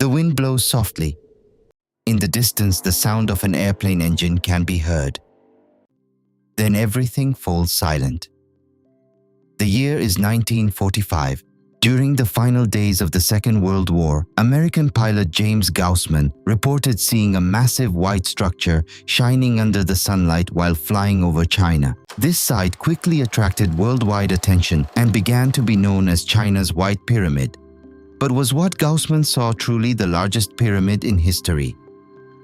The wind blows softly. In the distance, the sound of an airplane engine can be heard. Then everything falls silent. The year is 1945. During the final days of the Second World War, American pilot James Gaussman reported seeing a massive white structure shining under the sunlight while flying over China. This sight quickly attracted worldwide attention and began to be known as China's White Pyramid. But was what Gaussman saw truly the largest pyramid in history?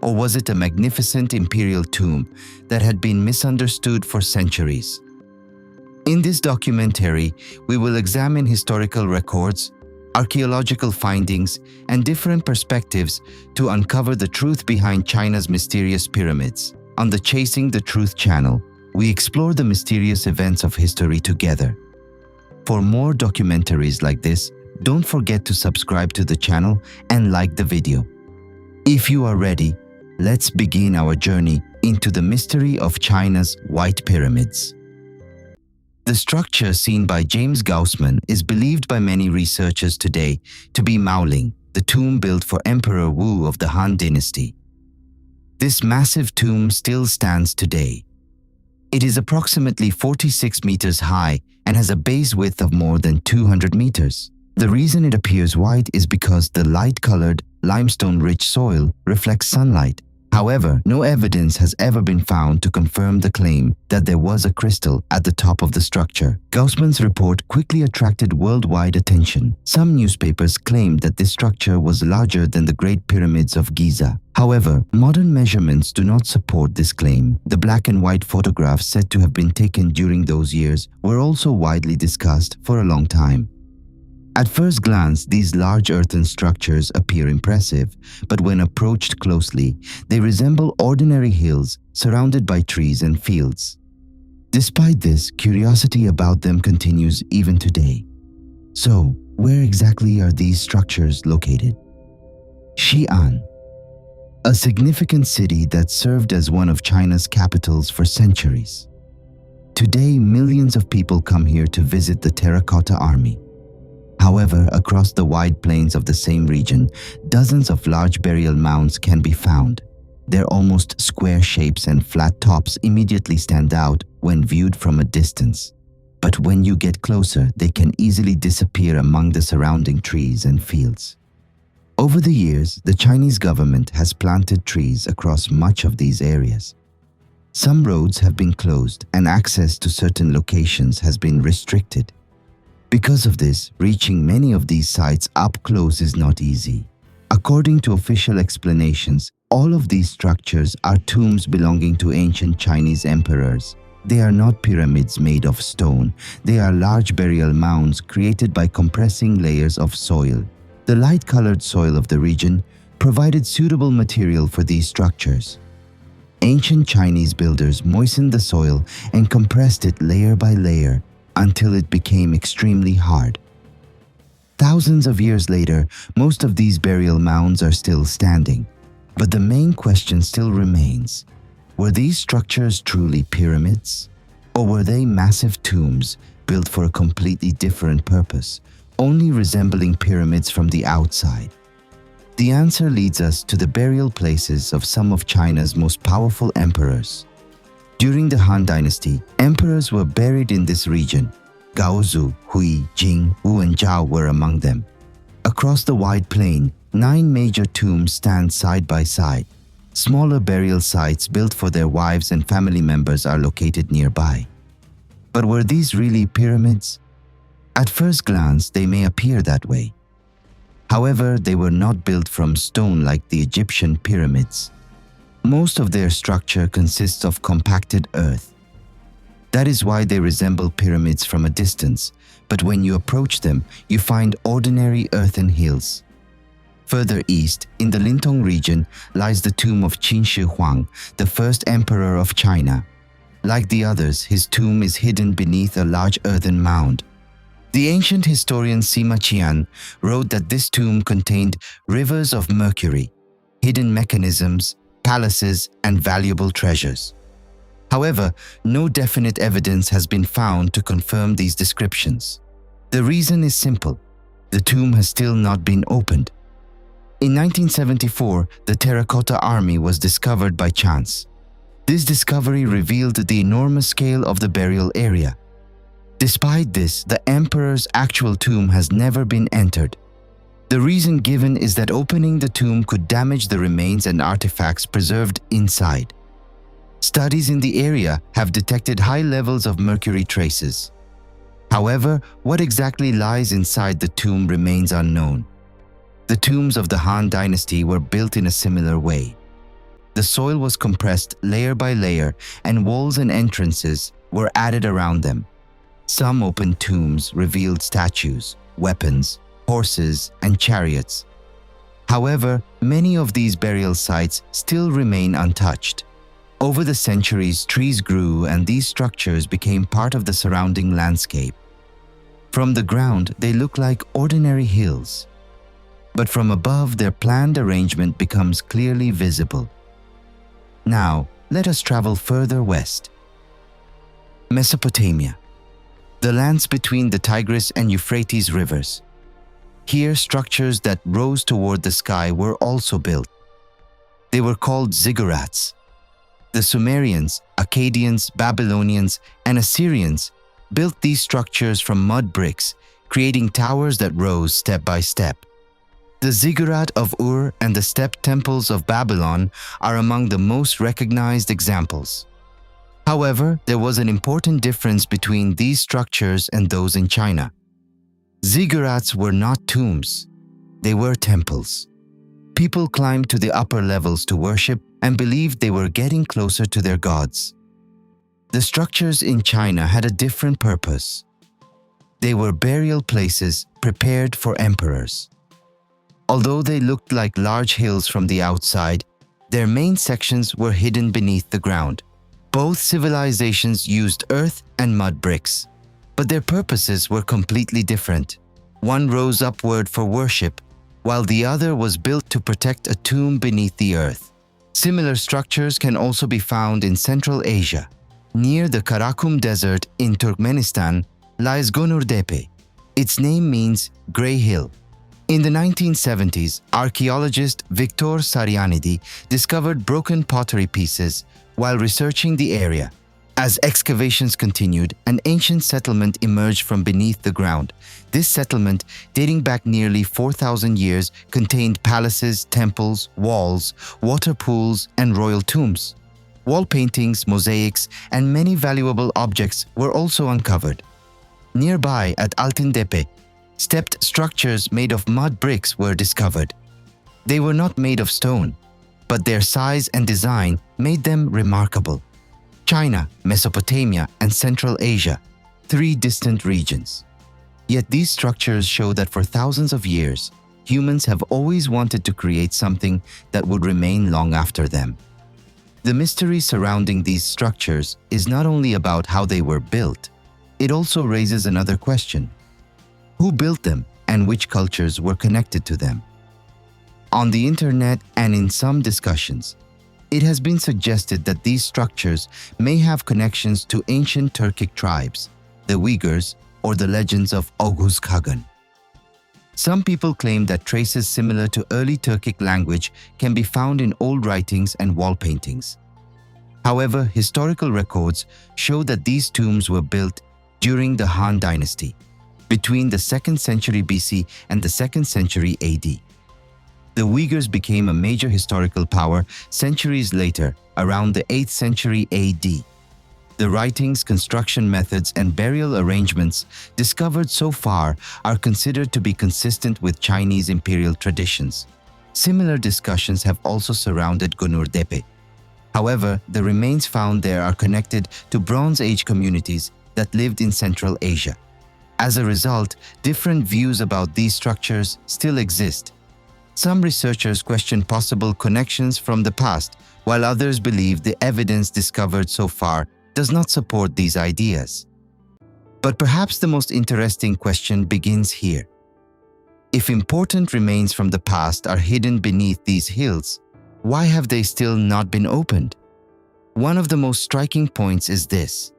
Or was it a magnificent imperial tomb that had been misunderstood for centuries? In this documentary, we will examine historical records, archaeological findings, and different perspectives to uncover the truth behind China's mysterious pyramids. On the Chasing the Truth channel, we explore the mysterious events of history together. For more documentaries like this, don't forget to subscribe to the channel and like the video. If you are ready, let's begin our journey into the mystery of China's White Pyramids. The structure seen by James Gaussman is believed by many researchers today to be Maoling, the tomb built for Emperor Wu of the Han Dynasty. This massive tomb still stands today. It is approximately 46 meters high and has a base width of more than 200 meters. The reason it appears white is because the light-colored, limestone-rich soil reflects sunlight. However, no evidence has ever been found to confirm the claim that there was a crystal at the top of the structure. Gaussman's report quickly attracted worldwide attention. Some newspapers claimed that this structure was larger than the Great Pyramids of Giza. However, modern measurements do not support this claim. The black and white photographs said to have been taken during those years were also widely discussed for a long time. At first glance, these large earthen structures appear impressive, but when approached closely, they resemble ordinary hills surrounded by trees and fields. Despite this, curiosity about them continues even today. So, where exactly are these structures located? Xi'an, a significant city that served as one of China's capitals for centuries. Today, millions of people come here to visit the Terracotta Army. However, across the wide plains of the same region, dozens of large burial mounds can be found. Their almost square shapes and flat tops immediately stand out when viewed from a distance. But when you get closer, they can easily disappear among the surrounding trees and fields. Over the years, the Chinese government has planted trees across much of these areas. Some roads have been closed and access to certain locations has been restricted. Because of this, reaching many of these sites up close is not easy. According to official explanations, all of these structures are tombs belonging to ancient Chinese emperors. They are not pyramids made of stone. They are large burial mounds created by compressing layers of soil. The light-colored soil of the region provided suitable material for these structures. Ancient Chinese builders moistened the soil and compressed it layer by layer until it became extremely hard. Thousands of years later, most of these burial mounds are still standing. But the main question still remains: were these structures truly pyramids? Or were they massive tombs built for a completely different purpose, only resembling pyramids from the outside? The answer leads us to the burial places of some of China's most powerful emperors. During the Han Dynasty, emperors were buried in this region. Gaozu, Hui, Jing, Wu and Zhao were among them. Across the wide plain, 9 major tombs stand side by side. Smaller burial sites built for their wives and family members are located nearby. But were these really pyramids? At first glance, they may appear that way. However, they were not built from stone like the Egyptian pyramids. Most of their structure consists of compacted earth. That is why they resemble pyramids from a distance, but when you approach them, you find ordinary earthen hills. Further east, in the Lintong region, lies the tomb of Qin Shi Huang, the first emperor of China. Like the others, his tomb is hidden beneath a large earthen mound. The ancient historian Sima Qian wrote that this tomb contained rivers of mercury, hidden mechanisms, palaces, and valuable treasures. However, no definite evidence has been found to confirm these descriptions. The reason is simple: the tomb has still not been opened. In 1974, the Terracotta Army was discovered by chance. This discovery revealed the enormous scale of the burial area. Despite this, the emperor's actual tomb has never been entered. The reason given is that opening the tomb could damage the remains and artifacts preserved inside. Studies in the area have detected high levels of mercury traces. However, what exactly lies inside the tomb remains unknown. The tombs of the Han Dynasty were built in a similar way. The soil was compressed layer by layer, and walls and entrances were added around them. Some open tombs revealed statues, weapons, horses, and chariots. However, many of these burial sites still remain untouched. Over the centuries, trees grew and these structures became part of the surrounding landscape. From the ground, they look like ordinary hills. But from above, their planned arrangement becomes clearly visible. Now, let us travel further west. Mesopotamia, the lands between the Tigris and Euphrates rivers. Here, structures that rose toward the sky were also built. They were called ziggurats. The Sumerians, Akkadians, Babylonians, and Assyrians built these structures from mud bricks, creating towers that rose step by step. The ziggurat of Ur and the step temples of Babylon are among the most recognized examples. However, there was an important difference between these structures and those in China. Ziggurats were not tombs, they were temples. People climbed to the upper levels to worship and believed they were getting closer to their gods. The structures in China had a different purpose. They were burial places prepared for emperors. Although they looked like large hills from the outside, their main sections were hidden beneath the ground. Both civilizations used earth and mud bricks, but their purposes were completely different. One rose upward for worship, while the other was built to protect a tomb beneath the earth. Similar structures can also be found in Central Asia. Near the Karakum Desert in Turkmenistan lies Gonurtepe. Its name means Grey Hill. In the 1970s, archaeologist Victor Sarianidi discovered broken pottery pieces while researching the area. As excavations continued, an ancient settlement emerged from beneath the ground. This settlement, dating back nearly 4,000 years, contained palaces, temples, walls, water pools, and royal tombs. Wall paintings, mosaics, and many valuable objects were also uncovered. Nearby at Altıntepe, stepped structures made of mud bricks were discovered. They were not made of stone, but their size and design made them remarkable. China, Mesopotamia, and Central Asia, three distant regions. Yet these structures show that for thousands of years, humans have always wanted to create something that would remain long after them. The mystery surrounding these structures is not only about how they were built, it also raises another question. Who built them and which cultures were connected to them? On the internet and in some discussions, it has been suggested that these structures may have connections to ancient Turkic tribes, the Uyghurs, or the legends of Oghuz Khagan. Some people claim that traces similar to early Turkic language can be found in old writings and wall paintings. However, historical records show that these tombs were built during the Han Dynasty, between the 2nd century BC and the 2nd century AD. The Uyghurs became a major historical power centuries later, around the 8th century AD. The writings, construction methods, and burial arrangements discovered so far are considered to be consistent with Chinese imperial traditions. Similar discussions have also surrounded Gonurtepe. However, the remains found there are connected to Bronze Age communities that lived in Central Asia. As a result, different views about these structures still exist. Some researchers question possible connections from the past, while others believe the evidence discovered so far does not support these ideas. But perhaps the most interesting question begins here. If important remains from the past are hidden beneath these hills, why have they still not been opened? One of the most striking points is this.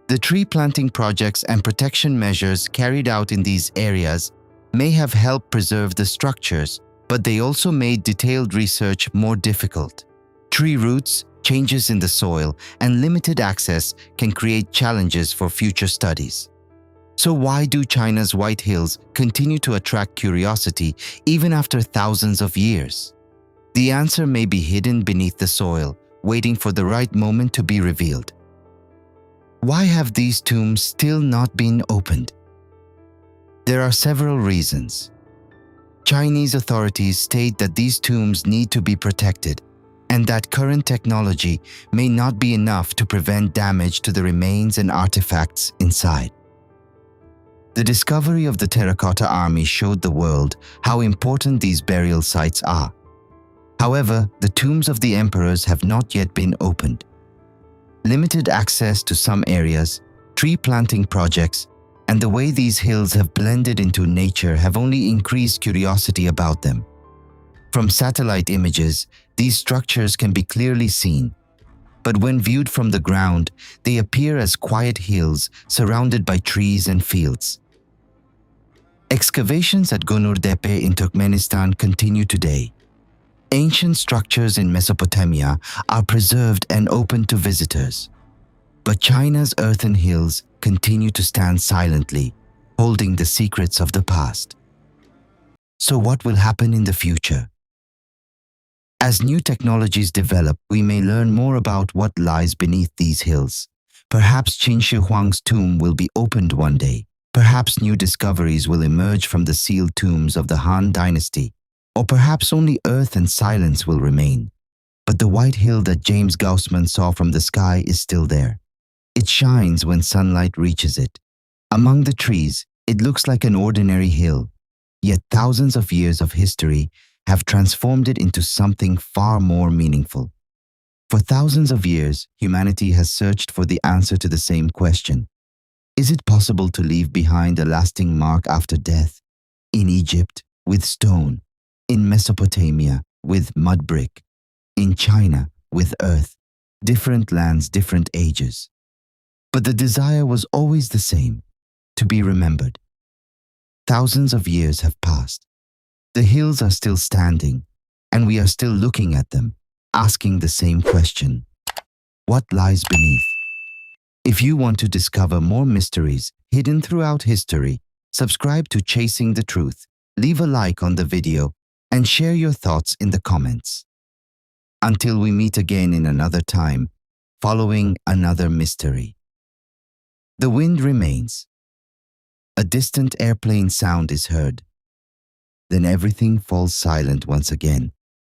The tree planting projects and protection measures carried out in these areas may have helped preserve the structures, But they also made detailed research more difficult. Tree roots, changes in the soil, and limited access can create challenges for future studies. So why do China's White Hills continue to attract curiosity even after thousands of years? The answer may be hidden beneath the soil, waiting for the right moment to be revealed. Why have these tombs still not been opened? There are several reasons. Chinese authorities state that these tombs need to be protected and that current technology may not be enough to prevent damage to the remains and artifacts inside. The discovery of the Terracotta Army showed the world how important these burial sites are. However, the tombs of the emperors have not yet been opened. Limited access to some areas, tree planting projects, and the way these hills have blended into nature have only increased curiosity about them. From satellite images, these structures can be clearly seen, but when viewed from the ground, they appear as quiet hills surrounded by trees and fields. Excavations at Gunur Tepe in Turkmenistan continue today. Ancient structures in Mesopotamia are preserved and open to visitors. But China's earthen hills continue to stand silently, holding the secrets of the past. So what will happen in the future? As new technologies develop, we may learn more about what lies beneath these hills. Perhaps Qin Shi Huang's tomb will be opened one day. Perhaps new discoveries will emerge from the sealed tombs of the Han Dynasty. Or perhaps only earth and silence will remain. But the white hill that James Gaussman saw from the sky is still there. It shines when sunlight reaches it. Among the trees, it looks like an ordinary hill, yet thousands of years of history have transformed it into something far more meaningful. For thousands of years, humanity has searched for the answer to the same question. Is it possible to leave behind a lasting mark after death? In Egypt, with stone. In Mesopotamia, with mud brick. In China, with earth. Different lands, different ages. But the desire was always the same, to be remembered. Thousands of years have passed. The hills are still standing, and we are still looking at them, asking the same question. What lies beneath? If you want to discover more mysteries hidden throughout history, subscribe to Chasing the Truth, leave a like on the video, and share your thoughts in the comments. Until we meet again in another time, following another mystery. The wind remains. A distant airplane sound is heard. Then everything falls silent once again.